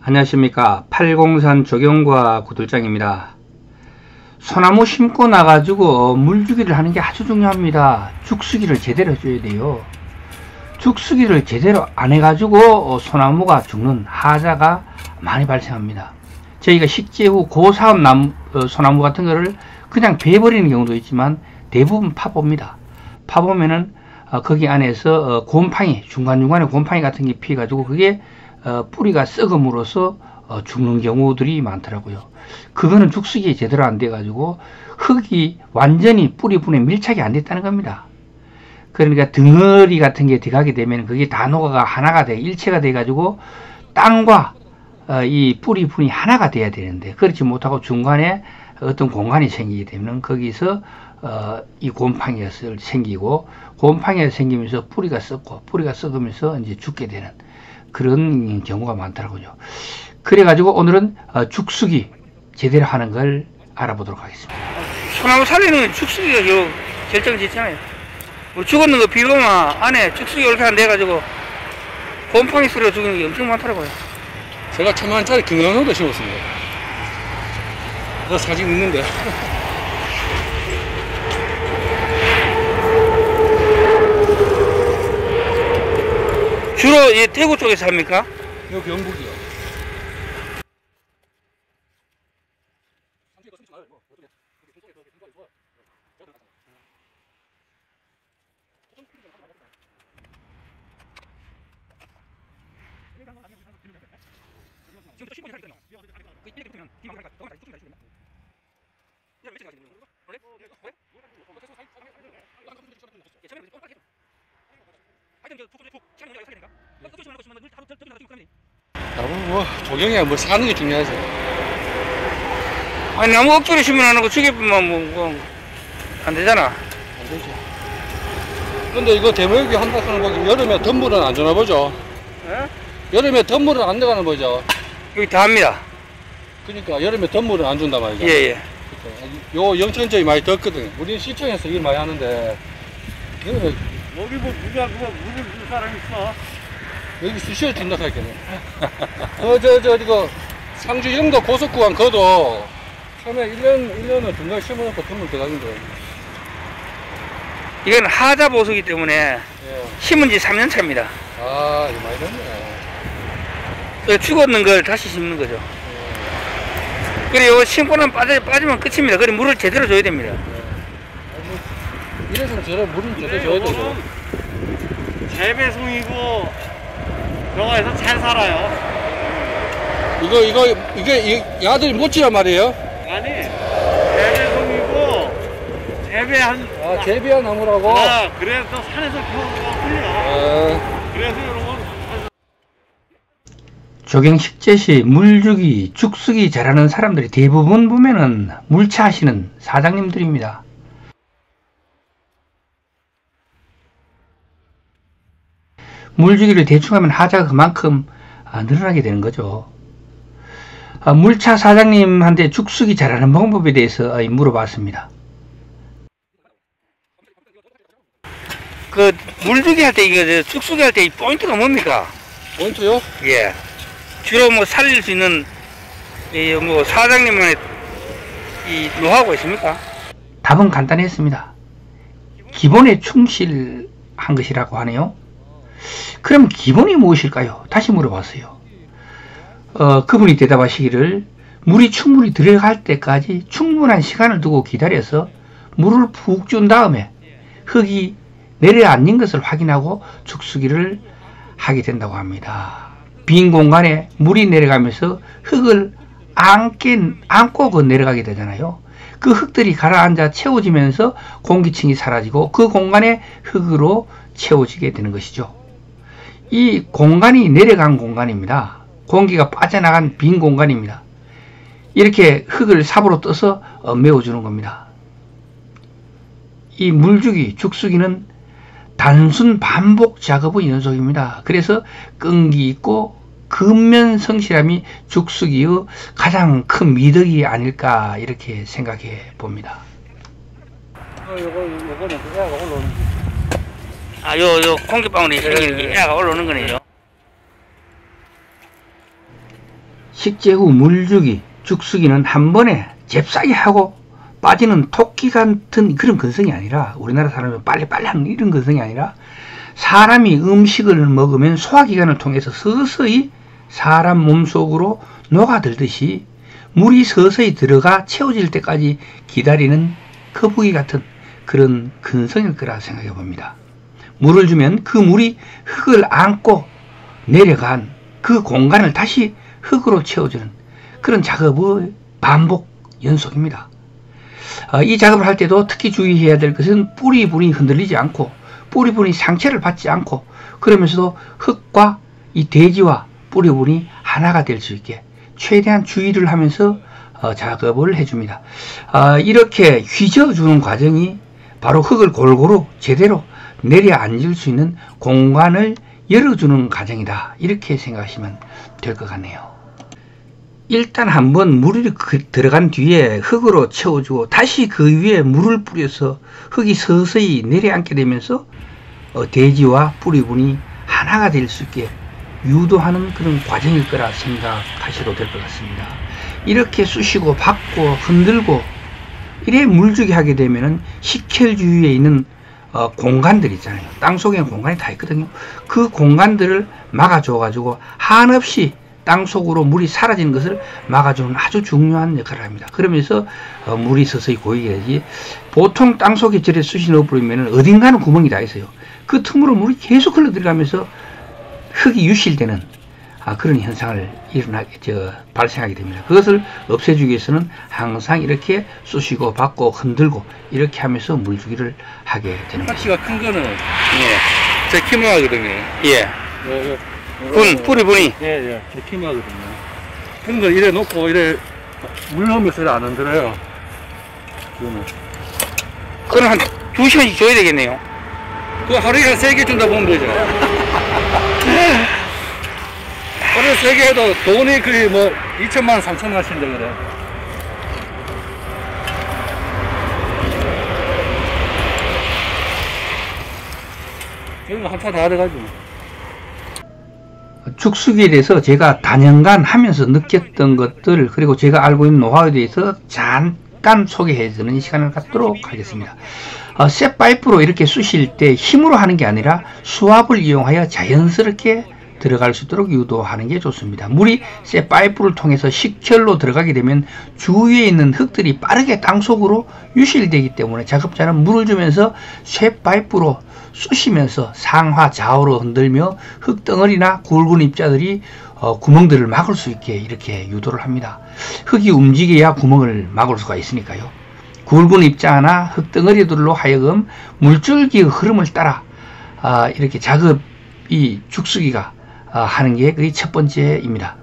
안녕하십니까. 팔공산 조경과 구들장입니다. 소나무 심고 나가지고 물주기를 하는 게 아주 중요합니다. 죽수기를 제대로 해줘야 돼요. 죽수기를 제대로 안 해가지고 소나무가 죽는 하자가 많이 발생합니다. 저희가 식재 후 고사업 소나무 같은 거를 그냥 베어버리는 경우도 있지만 대부분 파봅니다. 파보면은 거기 안에서 곰팡이, 중간중간에 곰팡이 같은 게 피해가지고 그게 뿌리가 썩음으로써 죽는 경우들이 많더라고요. 그거는 죽수기 제대로 안 돼가지고 흙이 완전히 뿌리 분에 밀착이 안 됐다는 겁니다. 그러니까 덩어리 같은 게 들어가게 되면 그게 다 녹아가 하나가 돼, 일체가 돼가지고 땅과 이 뿌리 분이 하나가 돼야 되는데 그렇지 못하고 중간에 어떤 공간이 생기게 되면 거기서 이 곰팡이가 생기고 곰팡이가 생기면서 뿌리가 썩고 뿌리가 썩으면서 이제 죽게 되는 그런 경우가 많더라고요. 그래가지고 오늘은 죽수기 제대로 하는 걸 알아보도록 하겠습니다. 소나무 살리는 죽수기가 결정짓잖아요. 죽었는 거 비로만 안에 죽수기 이렇게 안 돼가지고 곰팡이 소리가 죽는 게 엄청 많더라고요. 제가 1000만원짜리 금강석도 심었습니다. 그 사진 있는데. 주로 이 대구 쪽에서 합니까? 여기 경북이요. 뭐 조경이야 뭐 사는 게 중요하지. 아니 나무 억지로 심으면 안 하고 죽이면 뭐 안 되잖아. 안 되지. 근데 이거 대모육이 한다 하는 거기 여름에 덤물은 안 주나 보죠? 예? 여름에 덤물은 안 들어가는 거죠? 여기 다 합니다. 그러니까 여름에 덤물은 안 준단 말이죠. 예예. 요 영천점이 많이 덥거든. 우리 시청에서 일 많이 하는데 여름에 여기 뭐 누가 물을 줄 사람 있어? 여기 수시에 준다 하겠네. 이거 상주 영도 고속구간 거도 처음에 1년은 중간에 심어놓고 덤물 들어가는데. 이건 하자 보수기 때문에 예. 심은 지 3년 차입니다. 아, 이거 많이 됐네. 그 죽었는 걸 다시 심는 거죠. 예. 그리고 심고는 빠지면 끝입니다. 그리고 물을 제대로 줘야 됩니다. 예. 이래서 저래 물은 제대로 줘야 되죠. 재배송이고 병화에서 잘 살아요. 이게 야들이 못지란 말이에요? 아니 재배송이고 재배한 재배한 나무라고? 그래서 산에서 키우는 틀려. 그래서 이런 건 조경 식재 시 물주기, 죽수기 잘하는 사람들이 대부분 보면은 물차 하시는 사장님들입니다. 물주기를 대충 하면 하자가 그만큼 늘어나게 되는 거죠. 물차 사장님한테 죽수기 잘하는 방법에 대해서 물어봤습니다. 그 물주기 할 때 이거 죽수기 할 때 포인트가 뭡니까? 포인트요? 예. 주로 뭐 살릴 수 있는 뭐 사장님만의 이 노하우가 있습니까? 답은 간단했습니다. 기본에 충실한 것이라고 하네요. 그럼 기본이 무엇일까요? 다시 물어봤어요. 그분이 대답하시기를 물이 충분히 들어갈 때까지 충분한 시간을 두고 기다려서 물을 푹 준 다음에 흙이 내려앉는 것을 확인하고 죽수기를 하게 된다고 합니다. 빈 공간에 물이 내려가면서 흙을 안고 내려가게 되잖아요. 그 흙들이 가라앉아 채워지면서 공기층이 사라지고 그 공간에 흙으로 채워지게 되는 것이죠. 이 공간이 내려간 공간입니다. 공기가 빠져나간 빈 공간입니다. 이렇게 흙을 삽으로 떠서 메워주는 겁니다. 이 물주기, 죽수기는 단순 반복 작업의 연속입니다. 그래서 끈기 있고 근면 성실함이 죽수기의 가장 큰 미덕이 아닐까 이렇게 생각해 봅니다. 요거는 애가 올라오는 요 공기방울이 생기는 게 애가 올라오는 거네요. 식재 후 물주기, 죽수기는 한 번에 잽싸게 하고 빠지는 토끼 같은 그런 근성이 아니라, 우리나라 사람이 빨리빨리 하는 이런 근성이 아니라, 사람이 음식을 먹으면 소화기관을 통해서 서서히 사람 몸속으로 녹아들듯이 물이 서서히 들어가 채워질 때까지 기다리는 거북이 같은 그런 근성일 거라 생각해 봅니다. 물을 주면 그 물이 흙을 안고 내려간 그 공간을 다시 흙으로 채워주는 그런 작업의 반복 연속입니다. 이 작업을 할 때도 특히 주의해야 될 것은 뿌리분이 흔들리지 않고 뿌리분이 상처를 받지 않고, 그러면서도 흙과 이 대지와 뿌리분이 하나가 될 수 있게 최대한 주의를 하면서 작업을 해줍니다. 이렇게 휘저어주는 과정이 바로 흙을 골고루 제대로 내려앉을 수 있는 공간을 열어주는 과정이다, 이렇게 생각하시면 될 것 같네요. 일단 한번 물이 들어간 뒤에 흙으로 채워주고 다시 그 위에 물을 뿌려서 흙이 서서히 내려앉게 되면서 대지와 뿌리분이 하나가 될 수 있게 유도하는 그런 과정일 거라 생각하셔도 될 것 같습니다. 이렇게 쑤시고 박고 흔들고 이래 물주기 하게 되면은 식혈 주위에 있는 공간들 있잖아요. 땅속에 공간이 다 있거든요. 그 공간들을 막아줘 가지고 한없이 땅속으로 물이 사라지는 것을 막아주는 아주 중요한 역할을 합니다. 그러면서 물이 서서히 고이게 되지, 보통 땅속에 저래 쑤시 넣어버리면 어딘가는 구멍이 다 있어요. 그 틈으로 물이 계속 흘러 들어가면서 흙이 유실되는 그런 현상을 발생하게 됩니다. 그것을 없애주기 위해서는 항상 이렇게 쑤시고 박고 흔들고 이렇게 하면서 물주기를 하게 되는 거죠. 파치가 큰 거는 제 키마거든요. 뿌리분이 제 키마거든요. 큰 거 이래 놓고 이래 물 넣으면서 안 흔들어요. 그건 한 2시간씩 줘야 되겠네요. 그 하루에 한 3개 준다 보면 되죠. 하루에 3개 해도 돈이 거의 뭐 2천만 원, 3천만 원 신다 그래. 이런 거 한타 다 돼가지고. 죽수기에 대해서 제가 단연간 하면서 느꼈던 것들, 그리고 제가 알고 있는 노하우에 대해서 잠깐 소개해주는 이 시간을 갖도록 하겠습니다. 쇠 파이프로 이렇게 쑤실 때 힘으로 하는 게 아니라 수압을 이용하여 자연스럽게 들어갈 수 있도록 유도하는 게 좋습니다. 물이 쇠 파이프를 통해서 식혈로 들어가게 되면 주위에 있는 흙들이 빠르게 땅속으로 유실되기 때문에 작업자는 물을 주면서 쇠 파이프로 쑤시면서 상하 좌우로 흔들며 흙덩어리나 굵은 입자들이 구멍들을 막을 수 있게 이렇게 유도를 합니다. 흙이 움직여야 구멍을 막을 수가 있으니까요. 굵은 입자나 흙덩어리들로 하여금 물줄기의 흐름을 따라 이렇게 작업이 죽수기가 하는 게 그게 첫 번째입니다.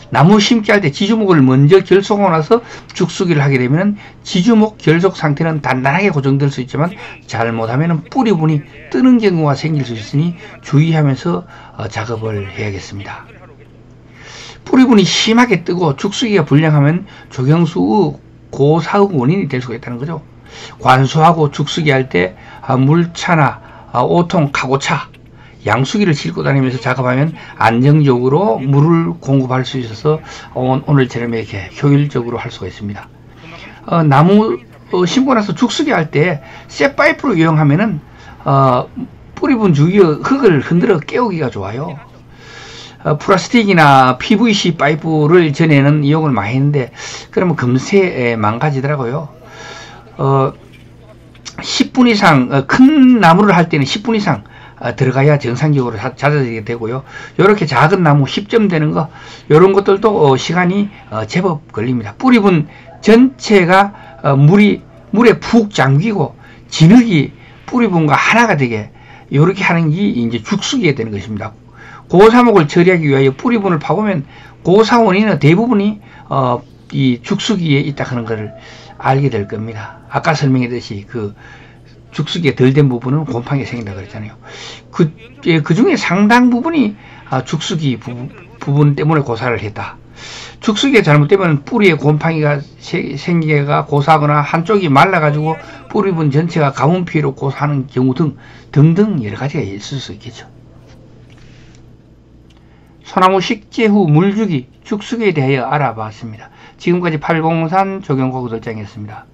나무 심기 할 때 지주목을 먼저 결속하고 나서 죽수기를 하게 되면 지주목 결속 상태는 단단하게 고정될 수 있지만 잘못하면 뿌리분이 뜨는 경우가 생길 수 있으니 주의하면서 작업을 해야겠습니다. 뿌리분이 심하게 뜨고 죽수기가 불량하면 조경수의 고사의 원인이 될 수가 있다는 거죠. 관수하고 죽수기 할 때 물차나 오통, 카고차, 양수기를 싣고 다니면서 작업하면 안정적으로 물을 공급할 수 있어서 오늘처럼 이렇게 효율적으로 할 수가 있습니다. 나무 심고 나서 죽수기 할 때 쇠 파이프로 이용하면은 뿌리분 주위의 흙을 흔들어 깨우기가 좋아요. 플라스틱이나 PVC 파이프를 전에는 이용을 많이 했는데 그러면 금세 망가지더라고요. 10분 이상 큰 나무를 할 때는 10분 이상 들어가야 정상적으로 잦아지게 되고요. 이렇게 작은 나무 10점 되는 거, 이런 것들도 시간이 제법 걸립니다. 뿌리분 전체가 물에 푹 잠기고 진흙이 뿌리분과 하나가 되게 이렇게 하는 게 이제 죽수기가 되는 것입니다. 고사목을 처리하기 위하여 뿌리분을 파보면 고사 원인은 대부분이 이 죽수기에 있다 하는 것을 알게 될 겁니다. 아까 설명했듯이 그 죽수기에 덜 된 부분은 곰팡이가 생긴다고 그랬잖아요. 그 중에 상당 부분이 죽수기 부분 때문에 고사를 했다. 죽수기가 잘못되면 뿌리에 곰팡이가 생기가 고사하거나 한쪽이 말라가지고 뿌리분 전체가 가뭄 피해로 고사하는 경우 등등 여러 가지가 있을 수 있겠죠. 소나무 식재 후 물주기, 죽수기에 대하여 알아봤습니다. 지금까지 팔공산 조경과 구들장이었습니다.